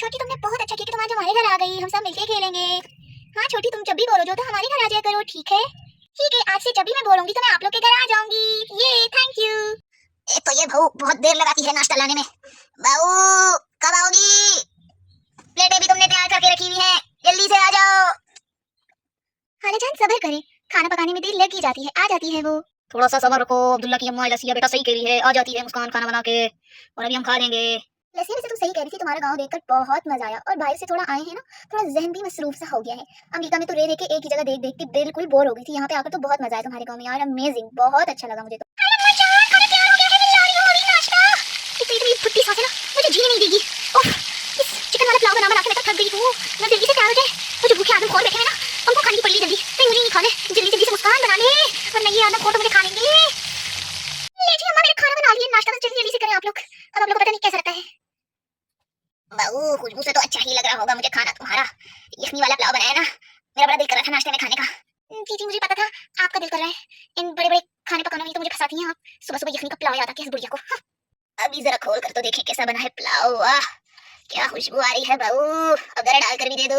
छोटी तुमने बहुत अच्छा किया कि तुम आज हमारे घर आ गई, हम सब मिलके खेलेंगे। हाँ छोटी, तुम जब भी बोलो जो तो हमारे घर आ जाया करो, ठीक है? ठीक है, आज से जब भी मैं बोलूंगी तो मैं आप लोग के घर आ जाऊंगी। ये थैंक यू। एक तो ये बहू बहुत देर लगाती है नाश्ता लाने में। बहू कब आओगी? प्लेटें भी तुमने तैयार करके रखी हुई हैं, जल्दी से आ जाओ। खाला जान सब्र करें, खाना पकाने में देर लग ही जाती है, आ जाती है वो। थोड़ा सा सब्र रखो, अब्दुल्ला की अम्मा लसिया बेटा सही कह रही है, आ जाती है मुस्कान खाना बना के, और अभी हम खा लेंगे। लस्सी वैसे तुम सही कह रही थी, तुम्हारा गांव देखकर बहुत मजा आया, और बाहर से थोड़ा आए हैं ना, थोड़ा जहन भी मसरूफ सा हो गया है। अमेरिका में तो रह के एक ही जगह देख देख के बिल्कुल बोर हो गई थी, यहाँ पे आकर तो बहुत मजा आया तुम्हारे गांव में यार, अमेजिंग, बहुत अच्छा लगा मुझे तो। इतनी फुट्टी सांसें ना मुझे जीने नहीं देगी। उफ, इस चिकन वाला पुलाव बना बना के मैं तो थक गई हूँ। मैं जल्दी से तैयार हो जाए, मुझे भूखे आदमी खोल बैठे हैं ना, उनको खाने की पड़ी जल्दी, नहीं मुझे नहीं खाने, जल्दी जल्दी से मुस्कान बना ले, वरना ये आदमी खोल तो मुझे खा लेंगे। ले जी अम्मा, मेरा खाना बना लिए, नाश्ता तो जल्दी जल्दी से करें आप लोग, अब आप लोग को पता नहीं कैसा लगता है। बहू खुशबू से तो अच्छा ही लग रहा होगा मुझे खाना तुम्हारा, यखनी वाला पुलाव बनाया ना, मेरा बड़ा दिल कर रहा था नाश्ते में खाने का। जी जी मुझे पता था आपका दिल कर रहा है, इन बड़े बड़े खाने पकाने में तो मुझे फंसाती हैं आप, सुबह सुबह यखनी का पुलाव याद आता है इस बुढ़िया को। हाँ। अभी जरा खोल कर तो देखें कैसा बना है पुलाव, वाह क्या खुशबू आ रही है बहू, अगर डाल कर भी दे दो।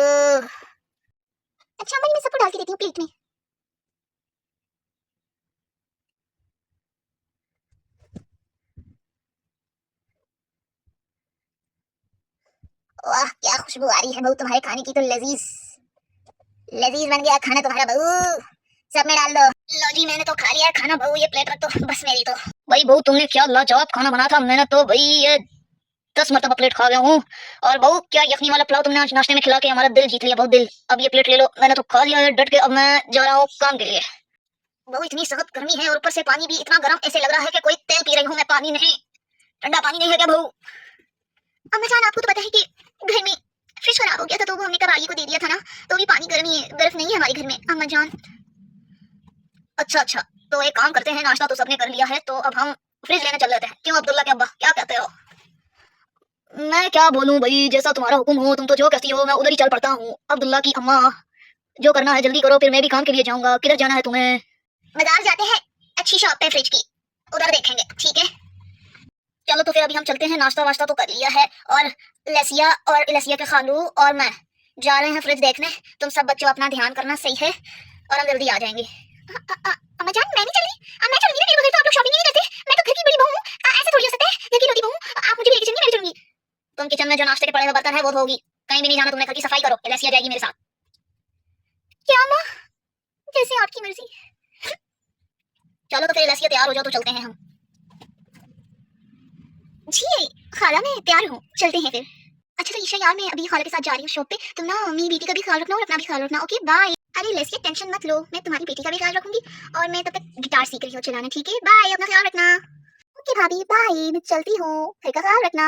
अच्छा अम्मा जी, मैं सबको डाल के देती हूँ प्लेट में। वाह क्या खुशबू आ रही है बहू तुम्हारे खाने की तो, लजीज लजीज बन गया खाना तुम्हारा बहू, सब में डाल दो। लो जी मैंने तो खा लिया खाना बहू, ये प्लेट रख दो बस मेरी तो। भाई बहू तुमने क्या लाजवाब खाना बना था, मैंने तो भाई ये 10 मरतबा प्लेट खा गया हूँ। और बहू क्या यखनी वाला पुलाव तुमने आज नाश्ते में खिला के हमारा दिल जीत लिया, बहुत दिल। अब ये प्लेट ले लो, मैंने तो खा लिया है डट के, अब मैं जा रहा हूँ काम के लिए। बहू इतनी सख्त गर्मी है और ऊपर से पानी भी इतना गर्म, ऐसे लग रहा है कि कोई तेल पी रही हूँ मैं, पानी नहीं, ठंडा पानी नहीं है क्या बहू? अम्मा जान आपको तो पता है कि घर में फ्रिज खराब हो गया था, तो वो हमने कबाड़ी को दे दिया था ना, तो भी पानी गर्मी है, बर्फ नहीं है हमारे घर में अम्मा जान। अच्छा अच्छा, तो एक काम करते हैं, नाश्ता तो सबने कर लिया है, तो अब हम फ्रिज लेने चल लेते हैं, क्यों अब्दुल्ला के अब्बा क्या कहते हो? मैं क्या बोलूं भाई, जैसा तुम्हारा हुक्म हो, तुम तो जो कहती हो मैं उधर ही चल पड़ता हूँ। अब्दुल्ला की अम्मा जो करना है जल्दी करो, फिर मैं भी काम के लिए जाऊंगा। किधर जाना है तुम्हें? बाजार जाते हैं, अच्छी शॉप है फ्रिज की, उधर देखेंगे, ठीक है? चलो तो फिर अभी हम चलते हैं, नाश्ता वाश्ता तो कर लिया है, और लसिया के खालू और मैं जा रहे हैं फ्रिज देखने। तुम सब बच्चों अपना ध्यान करना, सही है? और हम जल्दी आ जाएंगे। अम्मा जान मैं नहीं चल रही, मैं चलूंगी ना, मेरे बगैर तो आप लोग शॉपिंग नहीं करते, मैं तो घर की बड़ी बहू हूं, ऐसे थोड़ी हो सकता है, घर की छोटी बहू, आप मुझे भी लेके चलिए, मैं भी चलूंगी। तुम किचन में जो नाश्ते के पड़े हुए बर्तन है वो धोगी, कहीं भी नहीं जाना तुमने, घर की सफाई करो, लसिया जाएगी मेरे साथ। क्या अम्मा, जैसे आपकी मर्जी। चलो तो फिर लसिया तैयार हो जाओ, तो चलते हैं हम। जी खाला मैं तैयार हूँ, चलते हैं फिर। अच्छा तो ईशा यार, मैं अभी खाला के साथ जा रही हूँ शॉप पे, तुम ना मेरी बेटी का भी ख्याल रखना और अपना भी ख्याल रखना, ओके बाय। अरे लेसिया टेंशन मत लो, मैं तुम्हारी बेटी का भी ख्याल रखूंगी, और मैं तब तक गिटार सीख रही हूँ चलाना, ठीक है? बाय, अपना ख्याल रखना। ओके भाभी बाय, मैं चलती हूँ, घर का ख्याल रखना।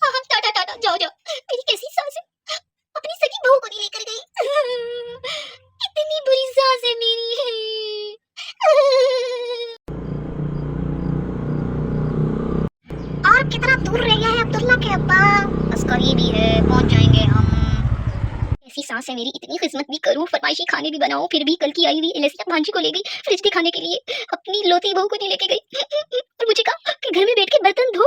हाँ हाँ टाटा टाटा, जाओ जाओ। मेरी कैसी सास है, अपनी सगी बहू को नहीं लेकर गई। कितनी बुरी सास है मेरी। और कितना दूर रह गया है अब्दुल्ला के अब्बा? बस करीब ही है, पहुंच जाएंगे हम। ऐसी सांस है मेरी, इतनी खिदमत भी करूं, फरमाइशी खाने भी बनाऊं, फिर भी कल की आई हुई लसिया भांजी को ले गई फ्रिज दिखाने के लिए, अपनी लोती बहू को नहीं लेके गई। और मुझे कहा कि घर में बैठ के बर्तन धो,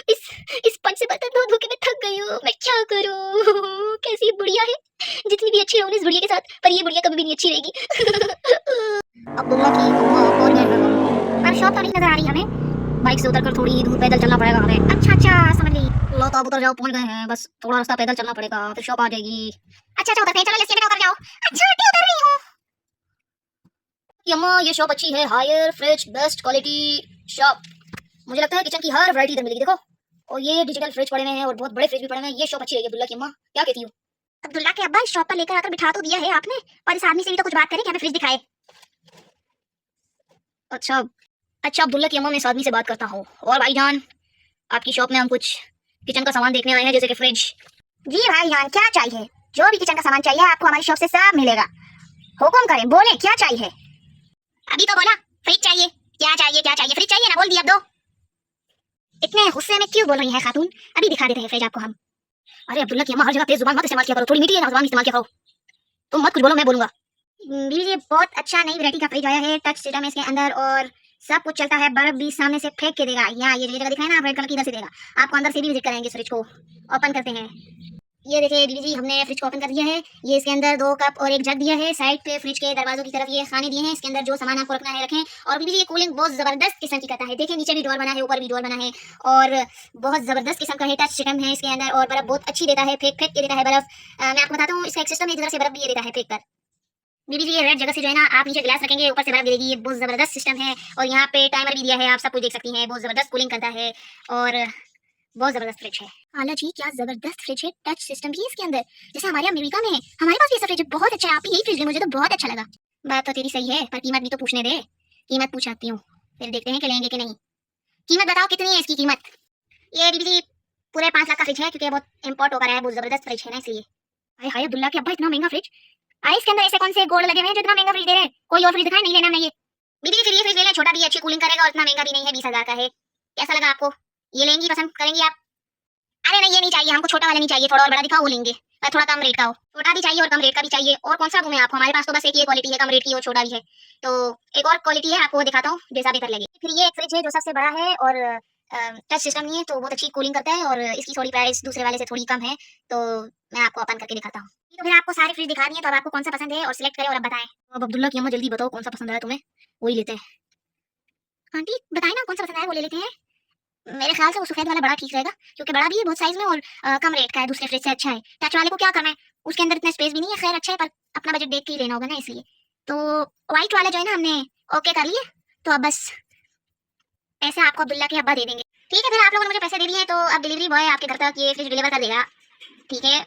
इस पंच से बर्तन धो धो के मैं थक गई हूँ, मैं क्या करूँ? कैसी बुढ़िया है, जितनी भी अच्छी रहूं इस बुढ़िया के साथ, पर ये बुढ़िया कभी भी नहीं अच्छी रहेगी। अब्दुल्ला की अम्मा और मैं पर शॉप तो नहीं नजर आ रही हमें, बाइक से उतरकर थोड़ी ही दूर पैदल चलना पड़ेगा हमें। अच्छा अच्छा समझ गई। लो तो अब उतर जाओ, पहुंच गए हैं, बस थोड़ा रास्ता पैदल चलना पड़ेगा, फिर शॉप आ जाएगी। अच्छा अच्छा उतर गए, चलो लस्सी बेटा उतर जाओ। अच्छा आंटी उतर रही हूँ। अम्मा ये शॉप अच्छी है, Haier fridge best quality shop, मुझे लगता है किचन की हर वैरायटी इधर मिलेगी। देखो, और ये डिजिटल फ्रिज पड़े हुए हैं, और बहुत बड़े फ्रिज भी पड़े हुए हैं, ये शॉप अच्छी है अब्दुल्ला की अम्मा, क्या कहती हो? अब्दुल्ला के अब्बा इस शॉप पर लेकर आकर बिठा तो दिया है आपने, और इस आदमी से भी तो कुछ बात करें कि हमें फ्रिज दिखाए। अच्छा अच्छा अब्दुल्ला की अम्मा, मैं इस आदमी से बात करता हूँ। और भाईजान, आपकी शॉप में हम कुछ किचन का सामान देखने आए हैं, जैसे कि फ्रिज। जी भाईजान क्या चाहिए? जो भी किचन का सामान चाहिए आपको हमारी शॉप से सब मिलेगा, हुक्म करें, बोले क्या चाहिए? अभी तो बोला फ्रिज चाहिए, क्या चाहिए क्या चाहिए, फ्रिज चाहिए ना, बोल दिया, अब दो। इतने गुस्से में क्यों बोल रही है खातून, अभी दिखा देते हैं फ्रिज आपको हम। अरे अब्दुल्ला की अम्मा, हर जगह तेज जुबान मत इस्तेमाल किया करो, थोड़ी मीठी जुबान इस्तेमाल किया करो। तुम मत कुछ बोलो, मैं बोलूंगा। बीवी ये बहुत अच्छा नई वैरायटी का फ्रिज आया है, टच सिस्टम है इसके अंदर, और सब कुछ चलता है, बर्फ भी सामने से फेंक के देगा। यहाँ ये जगह दिख रहा है ना, आप रेड कलर की, इधर से देगा आपको। अंदर से भी विजिट कराएंगे इस फ्रिज को। ओपन करते हैं। ये देखिए दीदी जी, हमने फ्रिज को ओपन कर दिया है। ये इसके अंदर 2 कप और एक जग दिया है। साइड पे फ्रिज के दरवाजों की तरफ ये खाने दिए हैं। इसके अंदर जो सामान आपको रखना है रखें। और दीदी ये कूलिंग बहुत जबरदस्त किस्म की करता है। देखिए नीचे भी डोर बना है, ऊपर भी डोर बना है, और बहुत जबरदस्त किस्म का है। टच सिस्टम है इसके अंदर, और बर्फ बहुत अच्छी देता है, फेंक फेंक के देता है बर्फ। मैं आपको बताता हूँ, इसका एक सिस्टम है, इधर से बर्फ भी ये देता है फेंक कर। दीदी जी ये रेड जगह से जो है ना, आप नीचे ग्लास रखेंगे, ऊपर से बर्फ गिरेगी। ये बहुत जबरदस्त सिस्टम है। और यहाँ पे टाइमर भी दिया है, आप सब कुछ देख सकती हैं। बहुत जबरदस्त कूलिंग करता है और बहुत जबरदस्त फ्रिज है। आला जी क्या जबरदस्त फ्रिज है। टच सिस्टम भी है इसके अंदर, जैसे हमारे अमेरिका में है। हमारे पास भी ऐसा फ्रिज है, बहुत अच्छा है। आप यही फ्रिज ले, मुझे तो बहुत अच्छा लगा। बात तो तेरी सही है, पर कीमत भी तो पूछने दे। कीमत पूछाती हूँ, फिर देखते हैं कि लेंगे कि नहीं। कीमत बताओ कितनी है इसकी कीमत। ये दीदी जी पूरे 5 लाख का फ्रिज है, क्योंकि बहुत इम्पोर्ट होकर है, बहुत जबरदस्त फ्रिज है ना, इसलिए। हाय हाय अब्दुल्ला के अब्बा, इतना महंगा फ्रिज। आई इसके अंदर ऐसे कौन से गोल्ड लगे हुए हैं जो इतना महंगा फ्रिज दे रहे हैं? कोई और फ्रिज दिखाए, नहीं लेना नहीं ये। दीदी जी फिर ये फ्रिज ले लें, छोटा भी है, अच्छी कूलिंग करेगा और इतना महंगा भी नहीं है, 20,000 का है। कैसा लगा आपको? ये लेंगी, पसंद करेंगी आप? अरे नहीं ये नहीं चाहिए हमको, छोटा वाला नहीं चाहिए, थोड़ा और बड़ा दिखाओ वो लेंगे। थोड़ा कम रेट का हो। छोटा भी चाहिए और कम रेट का भी चाहिए। और कौन सा दूं मैं आपको? हमारे पास तो बस एक ही क्वालिटी है, कम रेट की और छोटा भी है। तो एक और क्वालिटी है, आपको वो दिखाता हूँ, जैसा बेहतर लगे। फिर ये एक फ्रिज है जो सबसे बड़ा है और टच सिस्टम नहीं है, तो बहुत अच्छी कूलिंग करता है, और इसकी थोड़ी प्राइस दूसरे वाले से थोड़ी कम है। तो मैं आपको ओपन करके दिखाता हूँ। तो फिर आपको सारे फ्रिज दिखा दिए, तो अब आपको कौन सा पसंद है और सिलेक्ट करें और अब बताएं। अब अब्दुल्ला की अम्मा जल्दी बताओ कौन सा पसंद आया तुम्हें, वही लेते हैं। आंटी बताए ना कौन सा पसंद आया, वो ले लेते हैं। मेरे ख्याल से वो सफेद वाला बड़ा ठीक रहेगा, क्योंकि बड़ा भी है बहुत साइज में, और कम रेट का है, दूसरे फ्रिज से अच्छा है। टच वाले को क्या करना है, उसके अंदर इतना स्पेस भी नहीं है। खैर अच्छा है, पर अपना बजट देख के ही लेना होगा ना, इसलिए। तो व्हाइट वाला जो है ना, हमने ओके कर लिए। तो अब बस पैसे आपको अब्दुल्ला के अब्बा दे देंगे। ठीक है, फिर आप लोगों ने मुझे पैसे दे दिए, तो अब डिलीवरी बॉय आपके घर तक ये फ्रिज डिलीवर कर देगा। ठीक है,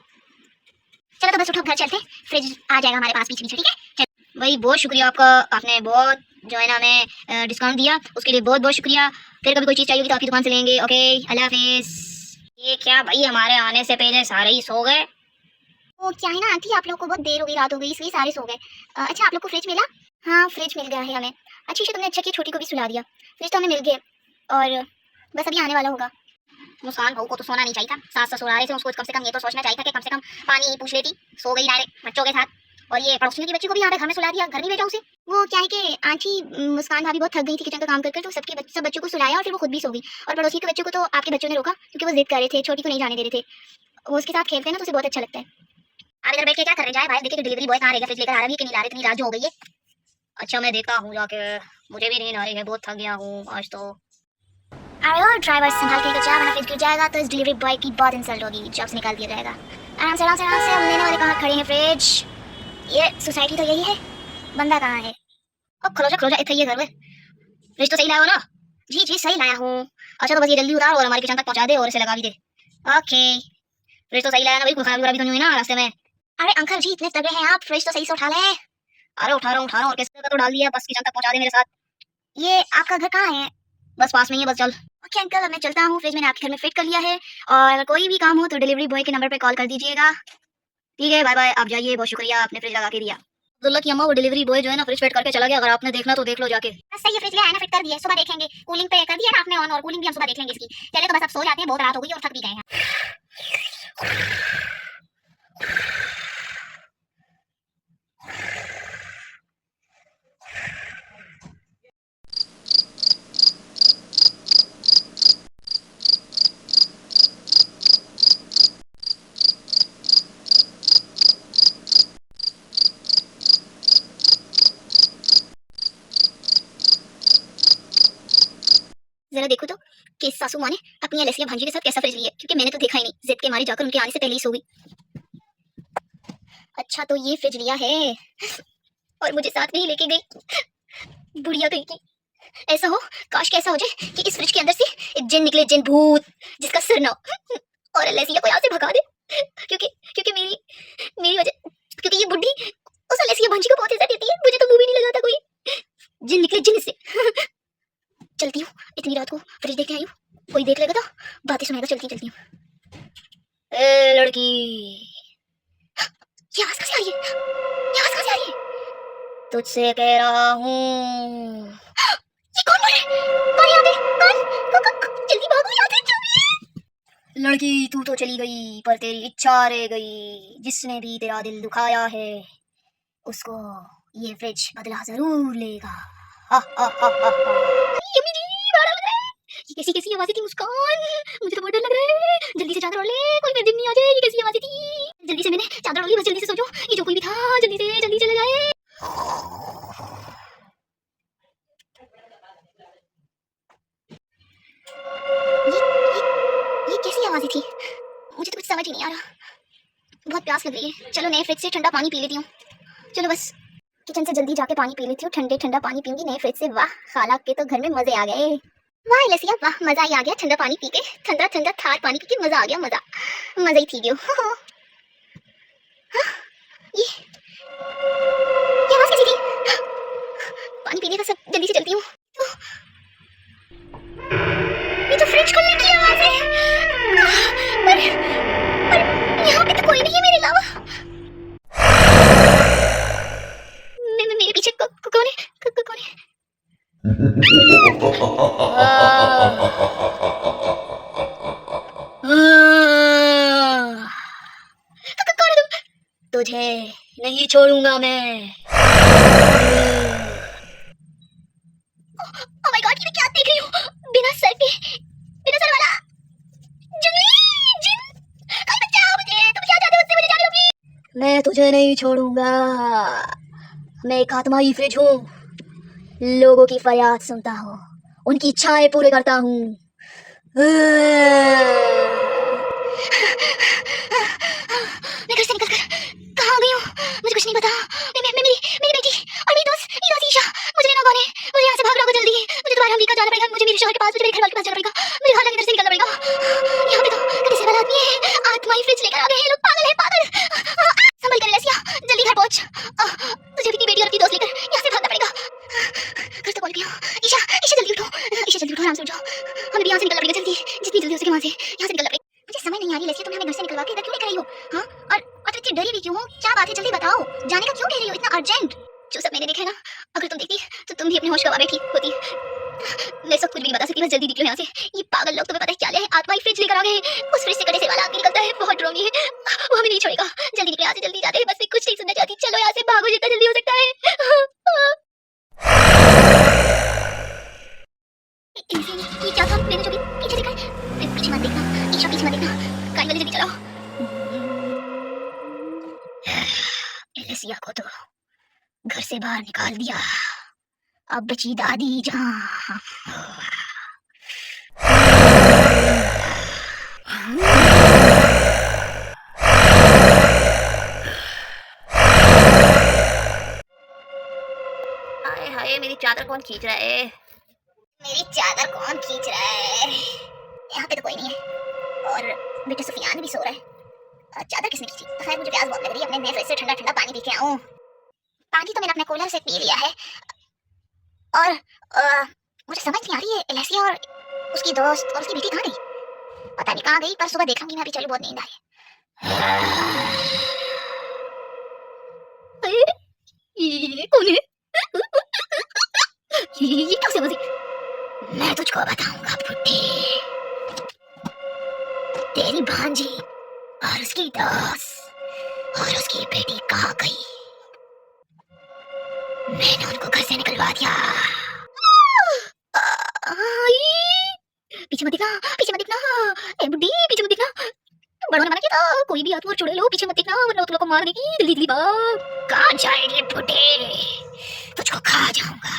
चलो तो बस उठो, घर चलते हैं, फ्रिज आ जाएगा हमारे पास पीछे पीछे। ठीक है भाई, बहुत शुक्रिया आपका, आपने बहुत जो है ना हमें डिस्काउंट दिया, उसके लिए बहुत बहुत शुक्रिया। फिर कभी कोई चीज़ चाहिए होगी तो आपकी दुकान से लेंगे। ओके, अल्लाह हाफिज़। ये क्या भाई, हमारे आने से पहले सारे ही सो गए। वो क्या है ना आंटी, आप लोग को बहुत देर हो गई, रात हो गई, इसलिए सारे सो गए। अच्छा आप लोग को फ्रिज मिला? हाँ फ्रिज मिल गया है हमें। अच्छी से तुमने अच्छा किया, छोटी को भी सुला दिया। फ्रिज तो हमें मिल गया, और बस अभी आने वाला होगा। मुस्कान बहू को तो सोना नहीं चाहिए था, सास ससुर आ रहे थे, उसको कम से कम ये तो सोचना चाहिए था कि कम से कम पानी ही पूछ लेती। सो गई डायरेक्ट बच्चों के साथ, और ये पड़ोसियों की बच्ची को भी यहाँ पे घर में सुला दिया, घर नहीं भेजा उसे। वो क्या है कि आंटी मुस्कान भाभी बहुत थक गई थी किचन का काम करके, तो सब बच्चों को सुलाया और फिर वो खुद भी सो गई। और पड़ोसी के बच्चों को तो आपके बच्चों ने रोका, क्योंकि वो जिद कर रहे थे, छोटी को नहीं जाने दे रहे थे। वो उसके साथ खेलते हैं ना, तो उसे बहुत अच्छा लगता है। आप इधर बैठ के क्या कर रहे हैं? जाए बाहर देखिए डिलीवरी बॉय कहाँ रहेगा, फ्रिज लेकर आ रहा है कि नहीं ला रहे, इतनी रात जो हो गई है। अच्छा मैं देखता हूँ जाके, मुझे भी नींद आ रही है, बहुत थक गया हूँ आज तो। अरे और ड्राइवर संभाल के लेकर जा, वरना फ्रिज गिर जाएगा तो इस डिलीवरी बॉय की बहुत इंसल्ट होगी, जॉब से निकाल दिया जाएगा। आराम से आराम से आराम से, हम लेने वाले कहाँ खड़े हैं फ्रिज। ये सोसाइटी तो यही है, बंदा कहाँ है? अब खलो जा, इतना ये घर में फ्रिज तो सही लाया हो ना? जी जी सही लाया हूँ। अच्छा तो बस ये जल्दी उतार और हमारे किचन तक पहुँचा दे और इसे लगा भी दे। ओके, फ्रिज तो सही लाया ना भाई, कोई खराबी भी तो नहीं हुई ना रास्ते में? अरे अंकल जी इतने तगड़े हैं आप, फ्रिज तो सही से उठा ले। अरे उठा रहा हूँ, और किस जगह तो डाल दिया, बस किचन तक पहुँचा दे मेरे साथ। ये आपका घर कहाँ है? बस पास में ही है, बस चल। ओके अंकल, अब मैं चलता हूँ, फ्रिज मैंने आपके घर में फिट कर लिया है, और अगर कोई भी काम हो तो डिलीवरी बॉय के नंबर पे कॉल कर दीजिएगा। ठीक है बाय बाय, आप जाइए, बहुत शुक्रिया, आपने फ्रिज लगा के दिया। अब्दुल्ला की अम्मा, वो डिलीवरी बॉय जो है ना फ्रिज फिट करके चला गया, अगर आपने देखना तो देख लो जाके। बस सही है, फ्रिज ले आया ना, फिट कर दिया, सुबह देखेंगे। कूलिंग पे कर दिया ना आपने ऑन, और कूलिंग भी हम सुबह देख लेंगे इसकी। चलिए तो बस अब सो जाते हैं, बहुत रात हो गई और थक भी गए हैं। जरा देखो तो कि सासू माँ ने अपनी अलसिया भांजी के साथ कैसा फ्रिज लिया, क्योंकि मैंने तो देखा ही नहीं, जिद के मारे जाकर उनके आने से पहले ही सो गई। अच्छा तो ये फ्रिज लिया है और मुझे साथ में ही लेके गई, बुढ़िया कहीं की। ऐसा हो, काश कैसा हो जाए कि इस फ्रिज के अंदर से एक जिन निकले, जिन भूत, जिसका सिर ना हो, और अलसिया को यहाँ से भगा दे, क्योंकि क्योंकि मेरी मेरी वजह, क्योंकि ये बुढ़ी उस अलसिया भांजी को बहुत इज्जत देती है, मुझे तो मुंह भी नहीं लगाता कोई। जिन निकले जिन से। चलती हूँ, इतनी रात को फ्रिज देखने आई हूँ, कोई देख लेगा तो बातें सुनाएगा। चलती हूँ। ए लड़की, ये आवाज कहाँ से आ रही है? ये आवाज कहाँ से आ रही है? तुझसे कह रहा हूँ। ये कौन बोल रहा है? कौन यहाँ पे? जल्दी भागो यहाँ से, जल्दी। लड़की तू तो चली गई, पर तेरी इच्छा रह गई। जिसने भी तेरा दिल दुखाया है, उसको ये फ्रिज बदला जरूर लेगा। हा हा हा हा हा। यम्मी जी बड़ा लग रहा है। ये कैसी कैसी आवाजें थी मुस्कान, मुझे तो बहुत डर लग रहा है। जल्दी से चादर ओढ़ ले, कोई मेरे दिन नहीं आ जाए। ये कैसी आवाजें थी। जल्दी से मैंने चादर ओढ़ ली, बस जल्दी से सो जाओ। ये जो कोई भी था जल्दी चले जाए। ये कैसी आवाजें थी, मुझे तो कुछ समझ ही नहीं आ रहा। बहुत प्यास लग रही है, चलो नए फ्रिज से ठंडा पानी पी लेती हूँ। चलो बस किचन से जल्दी जाके पानी पी लेती हूँ, ठंडा पानी पीऊंगी नए फ्रिज से। वाह, खाला के तो घर में मजे आ गए। वाह लसिया वाह, मजा ही आ गया ठंडा पानी पी के। ठंडा थार पानी पी के मजा आ गया, मजा ही थी गयो। ये आवाज कैसी थी? पानी पीने का सब, जल्दी से चलती हूँ। ये तो फ्रिज खोलने की आवाज है। पर यहाँ पे तो कोई नहीं है मेरे अलावा। मेरे पीछे कौन है? कौन है? कौन है तुम? तुझे नहीं छोड़ूंगा मैं। ओह माय गॉड, ये मैं क्या देख रही हूँ? बिना सर के, बिना सर वाला जंगली जिन। कोई बचाओ मुझे, तुम क्या चाहते हो मुझसे? मुझे जाने दो प्लीज। मैं तुझे नहीं छोड़ूंगा। मैं एक आत्माई फ्रिज हूँ, लोगों की फरियाद सुनता हूँ, उनकी इच्छाएं पूरे करता हूँ। मैं घर से निकलकर कहाँ गई हूँ? मुझे कुछ नहीं पता। मेरी बेटी और मेरी दोस्त ईशा मुझे लेना कौन है? मुझे यहाँ से भागना होगा जल्दी। मुझे दोबारा अमेरिका जाना पड़ेगा, मुझे मेरे शहर के पास, मुझे मेरे घर वालों के पास जाना पड़ेगा। मुझे हाल के घर से निकलना पड़ेगा। यहाँ पे तो कैसे वाला आदमी है, आत्माई फ्रिज लेकर आ गए हैं लोग। पागल है पागल। संभल कर लसिया, जल्दी घर पहुँच। तुझे अपनी बेटी और अपनी दोस्त लेकर यहाँ से भागना पड़ेगा। घर तो कॉल किया। ईशा जल्दी उठो, आराम से उठ जाओ। हमें भी यहाँ से निकलना पड़ेगा जल्दी, जितनी जल्दी हो सके वहाँ से यहाँ से निकलना पड़ेगा। मुझे समझ नहीं आ रही लसिया, तुमने हमें घर से निकलवा के इधर क्यों लेकर आई हो? हाँ, और तुम इतनी डरी भी क्यों हो? क्या बात है, जल्दी बताओ। जाने का क्यों कह रही हो इतना अर्जेंट? जो सब मैंने देखा है ना, अगर तुम देखती तो तुम भी अपने होश गवा बैठी होती। मैं सब कुछ भी नहीं बता सकती, बस जल्दी निकलो यहाँ से। ये पागल लोग, तुम्हें पता है क्या ले है? आत्मा ही फ्रिज लेकर आ गए हैं। उस फ्रिज से कड़े से वाला आदमी निकलता है, बहुत ड्रोनी है, वो हमें नहीं छोड़ेगा। जल्दी निकलो यहाँ से, जल्दी जाते हैं। बस मैं कुछ नहीं सुनना चाहती, चलो यहाँ से भागो जितना जल्दी हो सकता है। ये क्या था? मैंने जो भी पीछे देखा है। पीछे मत देखना ईशा, पीछे मत देखना। गाड़ी वाले जल्दी चलाओ। एलेसिया को तो घर से बाहर निकाल दिया, अब बची दादी जहाँ। हाय हाय, मेरी चादर कौन खींच रहा है? मेरी चादर कौन खींच रहा है? यहाँ पे तो कोई नहीं है, और बेटा सुफियान भी सो रहा है। चादर किसने खींची? खैर मुझे प्यास बहुत लग रही है, अपने नए फ्रिज से ठंडा पानी पी के आऊं। पानी तो मैंने अपने कूलर से पी लिया है, और मुझे समझ नहीं आ रही है एलेसिया और उसकी दोस्त और उसकी बेटी कहाँ गई? पता नहीं कहाँ गई, पर सुबह देखूंगी मैं। अभी चलो, बहुत नींद आई है। ये कौन है? ये क्या समझी? मैं तुझको बताऊंगा बुड्ढी। तेरी भांजी और उसकी दोस्त और उसकी बेटी कहाँ गई? मैंने उनको घर से निकलवा दिया। पीछे मत देखना, पीछे मत देखना। ए बुड्ढी, पीछे मत देखना। बड़ों ने मना किया था, कोई भी आत्मा चुड़ैल लो पीछे मत देखना, वरना तुम लोग को मार देगी। जल्दी भाग। कहाँ जाएगी बुड्ढी? तुझको खा जाऊंगा।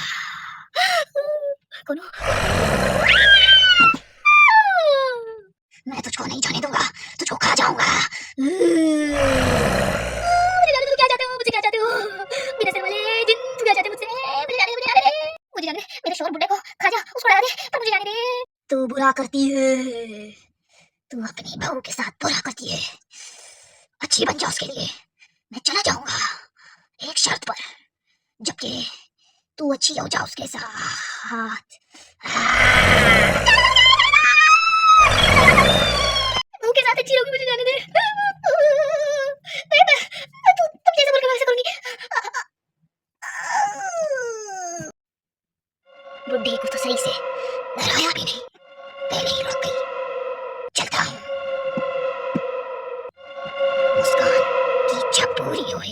कौन? मैं तुझको नहीं जाने दूंगा, तुझको खा जाऊंगा। मुझे जाने दो, क्या चाहते हो? मुझे क्या चाहते हो? बिना सर वाले जिन, तू क्या चाहते हो मुझसे? मुझे जाने दे, मुझे जाने दे, मुझे जाने दे। मेरे शोर बुड्ढे को खा जा, उसको डरा दे, पर मुझे जाने दे। तू बुरा करती है, तू अपनी बहू के साथ बुरा करती है। अच्छी बन जा उसके लिए। मैं चला जाऊंगा एक शर्त पर, जबकि तू अच्छी हो जा उसके साथ। बहू के साथ अच्छी होगी, मुझे जाने दे। तुम जैसे बोल के वैसे करूंगी। बुड्ढी को तो सही से डराया भी नहीं, पहले ही रुक गई। चलता हूँ, मुस्कान की इच्छा पूरी हुई।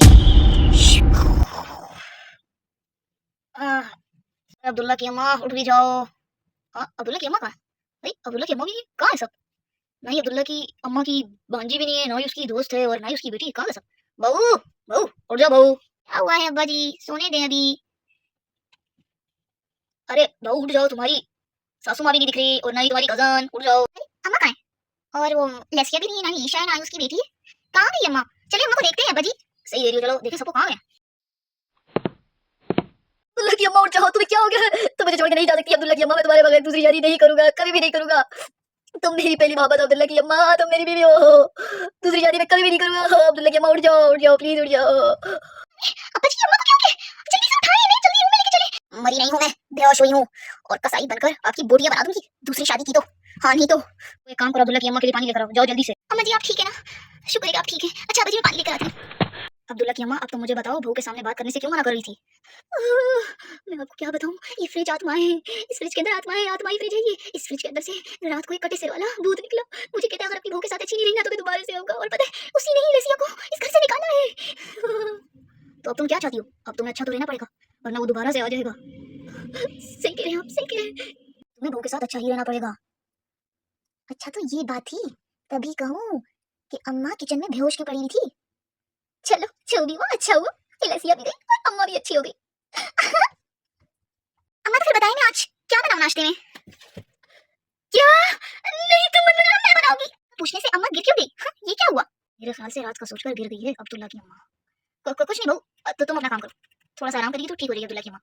अब्दुल्ला की अम्मा, उठ भी जाओ। हाँ, अब्दुल्ला की अम्मा कहाँ है? भाई अब्दुल्ला की अम्मा भी कहाँ है सब? ना ही अब्दुल्ला की अम्मा की भांजी भी नहीं है, ना ही उसकी दोस्त है और ना ही उसकी बेटी। कहाँ है सब? बहू, बहू, उठ जा बहू। क्या हुआ है अब्बा जी, सोने दें अभी। अरे बहू उठ जाओ, तुम्हारी सासू माँ भी नहीं दिख रही और ना ही तुम्हारी कजन। उठ जाओ। अम्मा कहाँ है? और वो लेसिया भी नहीं है, ना ही ईशा है, ना ही उसकी बेटी है। कहाँ गई अम्मा? चलिए अम्मा को देखते हैं अब्बा जी। सही दे रही हो, चलो देखे सबको कहाँ है। अब्दुल्ला की अम्मा उठ जाओ, तुम्हें क्या हो गया? तुम मुझे छोड़ के नहीं जा सकती अब्दुल्ला की अम्मा। मैं तुम्हारे बगैर दूसरी शादी नहीं करूंगा, कभी भी नहीं करूंगा। तुम मेरी पहली मोहब्बत हो अब्दुल्ला की अम्मा, तुम मेरी बीवी हो। दूसरी शादी मैं कभी भी नहीं करूंगा। अब्दुल्ला की अम्मा उठ जाओ प्लीज उठ जाओ। अब्बा जी अम्मा को क्या हो गया? जल्दी से उठाएं इन्हें, जल्दी रूम में लेके चले। मरी नहीं हूँ मैं, बेहोश हुई हूँ और कसाई बनकर आपकी बोटियां बना दूंगी। दूसरी शादी की तो हाँ, नहीं तो एक काम करो, अब्दुल्ला की अम्मा के लिए पानी लेकर आओ, जाओ जल्दी से। अम्मा जी आप ठीक है ना? शुक्र है कि आप ठीक है। अच्छा अब्बा जी मैं पानी लेकर आती हूँ। अब्दुल्ला की अम्मा अब तो मुझे बताओ, बहू के सामने बात करने से क्यों मना कर रही थी? मैं आपको क्या बताऊं, ये फ्रिज आत्माएं हैं। इस फ्रिज के अंदर आत्माएं, आत्माई फ्रिज है ये। इस फ्रिज के अंदर से रात को एक कटे सिर वाला भूत निकला। मुझे कहता है अगर अपनी बहू के साथ अच्छी नहीं रही ना तो मैं दोबारा से आऊंगा, और पता है उसी ने ही लेसिया को इस घर से निकाला है। तो अब तुम क्या चाहती हो? अब तुम्हें अच्छा तो रहना पड़ेगा वरना वो दोबारा से आ जाएगा। सही कह रहे हैं आप, सही कह रहे हैं। तुम्हें बहू के साथ अच्छा ही रहना पड़ेगा। अच्छा तो ये बात थी, तभी कहूँ कि अम्मा किचन में बेहोश क्यों पड़ी हुई थी। चलो जो भी हुआ अच्छा हुआ, कि लेसिया भी गई और अम्मा भी अच्छी हो गई। अम्मा तो फिर बताएं मैं आज क्या बनाऊं नाश्ते में? क्या? नहीं तुम मत बनाना, मैं बनाऊंगी। पूछने से अम्मा गिर क्यों गई? हाँ, ये क्या हुआ? मेरे ख्याल से रात का सोचकर गिर गई है अब्दुल्ला की अम्मा। कुछ नहीं बहू, तो तुम अपना काम करो। थोड़ा सा आराम करिए तो ठीक हो जाएगी अब्दुल्ला की अम्मा।